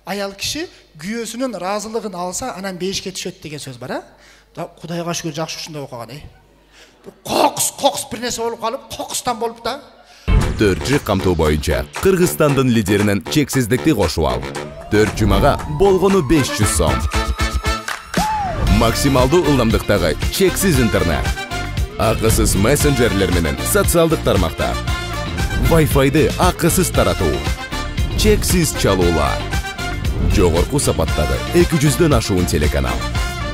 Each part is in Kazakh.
аял киши күйөөсүнүн ыраазылыгын алса, анан бейишке түшөт деген сөз бар, Кудайга шүгүр жакшы ушундай окуган, Кокус бир нерсе болуп калып, кокустан болуп да. 4G камтуу боюнча Кыргызстандын лидеринен чексиздикти кошуп ал. 4 жумага болгону 500 сом. Максималдуу ылдамдыктагы чексиз интернет. Акысыз мессенджерлер менен социалдык тармактар. Wi-Fi'ды акысыз таратуу. Чексиз чалуулар. Жогорку сапаттагы 200дөн ашуун телеканал.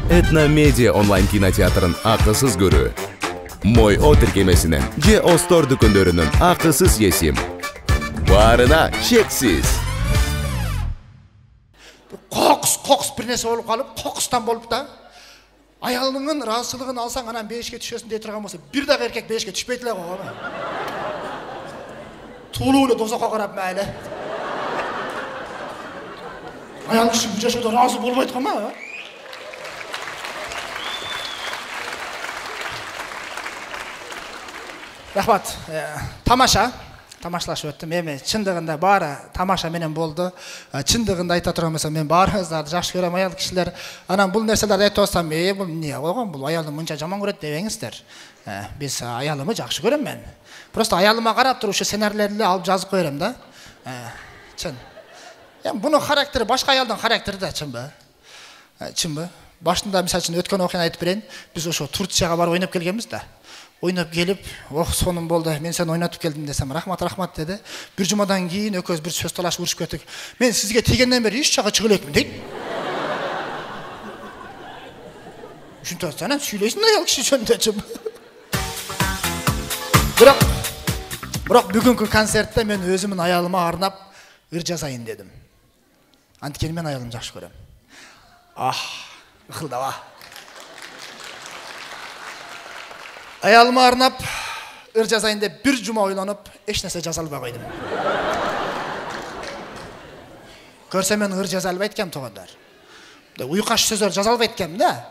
Этно Медиа онлайн кинотеатрын акысыз көрүү. Мой О тиркемесинен же Остор дүкөндөрүнүн акысыз есим. Баарына чексиз. Кокус бир нерсе болуп калып, кокустан болуп да. Аялыңын ыраазылыгын алсаң, анан бейишке түшөсүн дей турган болсо, бир дагы эркек бейишке түшпөйт эле койгон. Туулуу эле дозокко карап майлы. Аял киши бул жашоодо ыраазы болбой атканбы? Рахмат. Тамашалашып өттүм. Эми чындыгында баары тамаша менен болду. Чындыгында айта турган болсом, мен баарыңыздарды жакшы көрөм, аял кишилер. Анан бул нерселерди айтып атсам, бул эмне койгон, бул аялым мынча жаман көрөт дебеңиздер. Биз аялымды жакшы көрөм мен. Просто аялыма карап туруп ушу сценарийлерди алып жазып кое берем да. Чын. Эми бунун характери башка аялдын характери да, чынбы? Чынбы? Башында мисалы үчүн өткөн окуяны айтып берейин. Биз ошо Турцияга барып ойноп келгенбиз да. Ойноп келип, сонун болду, мен сени ойнотуп келдим десем, рахмат деди. Бир жумадан кийин экөөбүз бир сөз талашып урушуп кеттик. Мен сизге тийгенден бери эч жакка чыгып элекмин дейт. Ушинтип атсаң, сүйлөйсүң аял киши жөнүндө. Бирок бүгүнкү концертте мен өзүмдүн аялыма арнап ыр жазайын дедим. Анткени мен аялымды жакшы көрөм. Ыкылдаба. Аялыма арнап ыр жазайын деп бир жума ойлонуп, эч нерсе жаза албай койдум. Көрсө мен ыр жаза албайт экенмин туугандар. Уйкаш сөздөр жаза албайт экенмин да.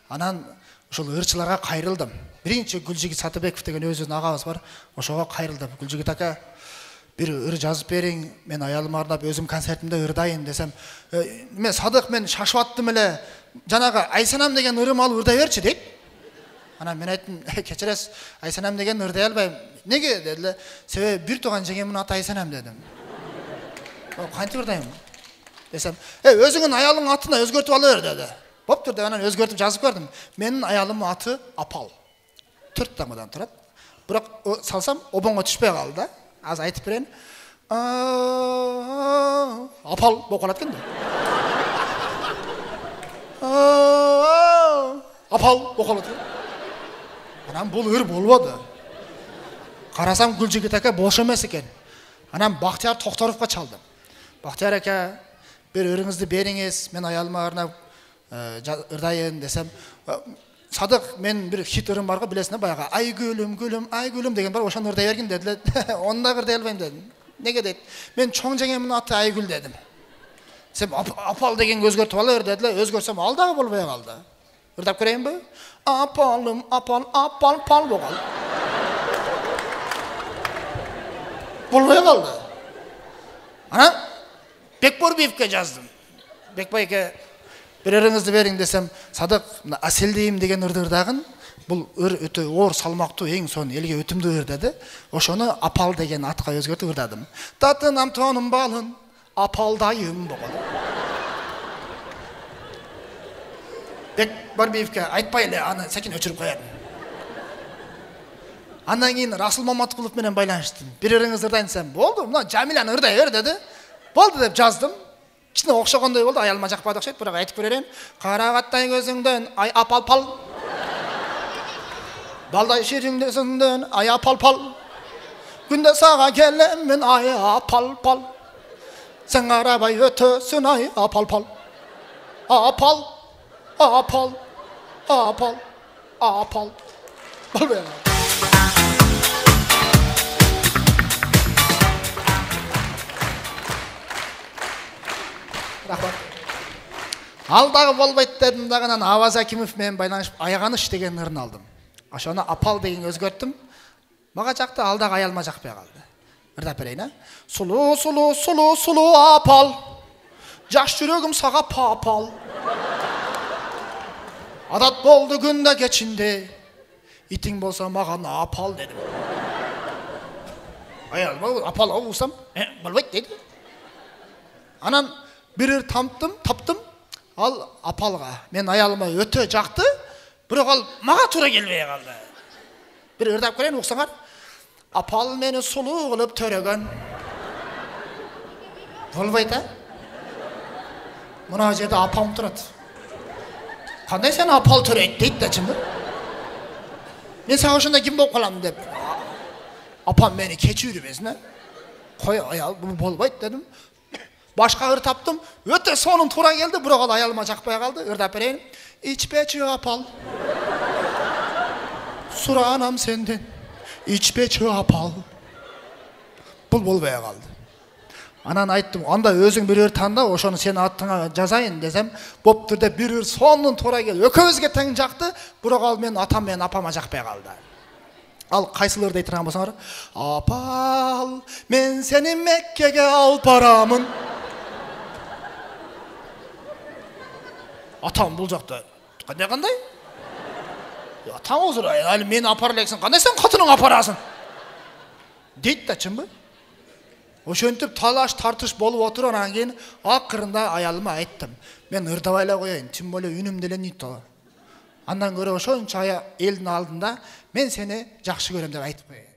Анан ошол ырчыларга кайрылдым. Биринчи Гүлжигит Сатыбеков деген өзүнүн агабыз бар. Ошого кайрылдым. Гүлжигит ака, бир ыр жазып бериң, мен аялыма арнап өзүм концертимде ырдайын десем, мен Садык, мен шашып аттым эле. Жанагы Айсанам деген ырым алып ырдай берчи дейт. Анан мен айттым, кечиресиз, Айсанам деген ырдай албайм. Неге дедиле? Себеби бир тууган жеңемдин аты Айсанам дедим. Кантип ырдайм? Десем, өзүңүн аялыңдын атын өзгөртүп ала бер деди. Боптур деп анан өзгөртүп жазып бердим. Менин аялымдын аты Апал. 4 таңбадан турат. Бирок салсам обоңго түшпөй калды да. Азыр айтып берейин. Апал болуп калат экен да. Апал болуп калат экен. Анан бул ыр болбоду. Карасам Гүлжигит ака бош эмес экен. Анан Бактияр Токторовго чалдым. Бактияр ака, бир ырыңызды бериңиз, мен аялыма арнап ырдайын десем, Садык, мен бир хит ырым барго, билесиң, баягы ай гүлүм, ай гүлүм деген бар, ошону ырдай бергин дедиле. Onu да ырдай албайм дедим. Неге дейт? Мен чоң жеңемдин аты Айгүл дедим. Сен Апал деген өзгөртүп ала бер дедиле. Өзгөрсөм ал дагы болбой калды. Ырдап көрөйүнбү? Апалым, апал, пал болгон. Болбой калды. Анан Бекборбиевке жаздым. Бекбай ака, бир ырыңызды бериң десем, Садык, Аселдейим деген ырды ырдагын, бул ыр өтө оор салмактуу, эң сонун элге өтүмдүү ыр деди. Ошону Апал деген атка өзгөртүп ырдадым. Татынам тонум балын, апалдайым болгон. Бекборбиевке айтпай эле, аны секин өчүрүп коём. Андан кийин Расул Маматкулов менен байланыштым. Бир ырыңызды ырдайын десем, болду, мына Жамиляны ырдай бер деди. Болду деп жаздым. Кичине окшогондой болду, аялыма жакпады окшойт, бирок айтып берейин. Карагаттай көзүңдөн ай апал-пал. Балдай шириңдесиңдөн ай апал-пал. Күндө сага келемин ай апал-пал. Сен карабай өтөсүн ай апал-пал. Апал, апал, апал, апал. Болбой. Ал дагы болбойт дедим дагы, анан Аваз Акимов менен байланышып Аяганыш деген ырын алдым. Ошону Апал деген өзгөрттүм. Мага жакты, ал дагы аялыма жакпай калды. Ырдап берейин, а? Сулуу, сулуу, сулуу, сулуу апал. жаш жүрегім саға папал. Адат болды күнде кечинде, итің болса маған апал дедім. Аялыма апал болсам, болбайды дейді. Анан бірер таптым, ал апалға. Мен аялыма өте жақты, бірақ ал маға тура келбей қалды. Bir ırдап көрейін оқсаңар. Апал мені сұлу қылып төреген. Болбайды, Мына жерде апам тұрады. Қандай сен апал төрейді дейді да чынды. Мен саған шында кім болып қаламын деп. Апам мені кечірмесін. Қой аял, бұл болбайды дедім. Башқа ыр таптым, өте соның тура келді, бірақ ал аялыма жақпай қалды. Ырдап берейін. İçpeci апал. Сұранам сенден. İçpeci апал. Бұл болбай қалды. Анан айттым, анда өзің бір ыр таңда, ошоны сен аттыңа жазайын десем, боптыр деп бір ыр соның тура кел. Өкөбізге тең жақты, бірақ ал мен атам мен апама жақпай қалды. Ал қайсыл ыр дейтін болсаңар, апал, мен сені Меккеге алып барамын. Атам бұл жақта, қандай? Атам озыр, әлі мені апарлексің, қандай сен қатының апарасың? Дейді да чын бі? Ошентіп талаш тартыш болып отыр, анан кейін ақырында аялыма айттым. Мен ырдабайлай қояйын, тим более үнім делен үйті. Андан көрі ошонча елдің алдында мен сені жақсы көрем деп айтып қояйын.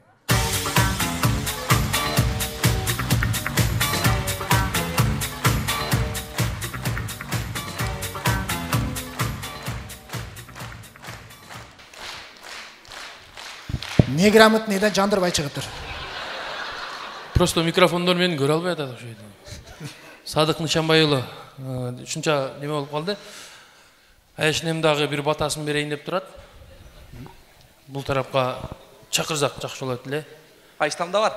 Неграмотныйдан жандырбай шығып тұр. Просто микрофондор мені көре албай атады. Садық Нышанбайұлы үшінші неме болып қалды. Әшінемдағы бір батасын берейін деп тұрады. Бұл тарапқа шақырзақ жақшы болады ле. Қайыстамда бар.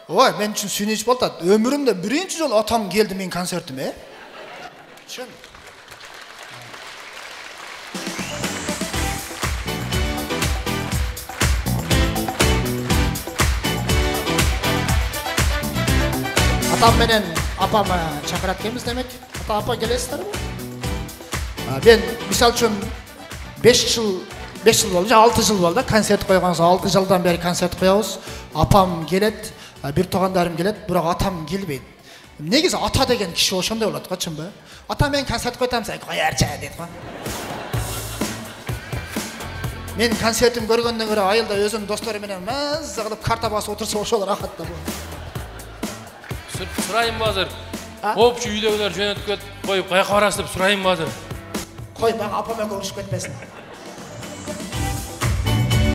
Ой, мен үшін сүйініш болды. Өмірімде бірінші жол атам келді мен концертіме. Шын. Атам менен апама шақырат кеміз демек. Апа келесіздер ме? Мен мисал үшін 5 жыл болды, 6 жыл болды концерт қойғаныз, 6 жылдан бері концерт қоябыз. Апам келет, бір тоғандарым келет, бірақ атам келбейді. Негізі ата деген кіші ошондай болады ғой, чын ба? Ата мен концерт қойтам, сен қоярча дейді ғой. Мен концертім көргенден көрі айылда өзінің достарыменен мәзі қылып карта басы отырса ошол рахатта бұл. Сұрайын базыр. Опшы үйдегілер жөнеткет қойып, қаяққа барасып сұрайын базыр. Қой, бақ апама көрішіп кетпесін.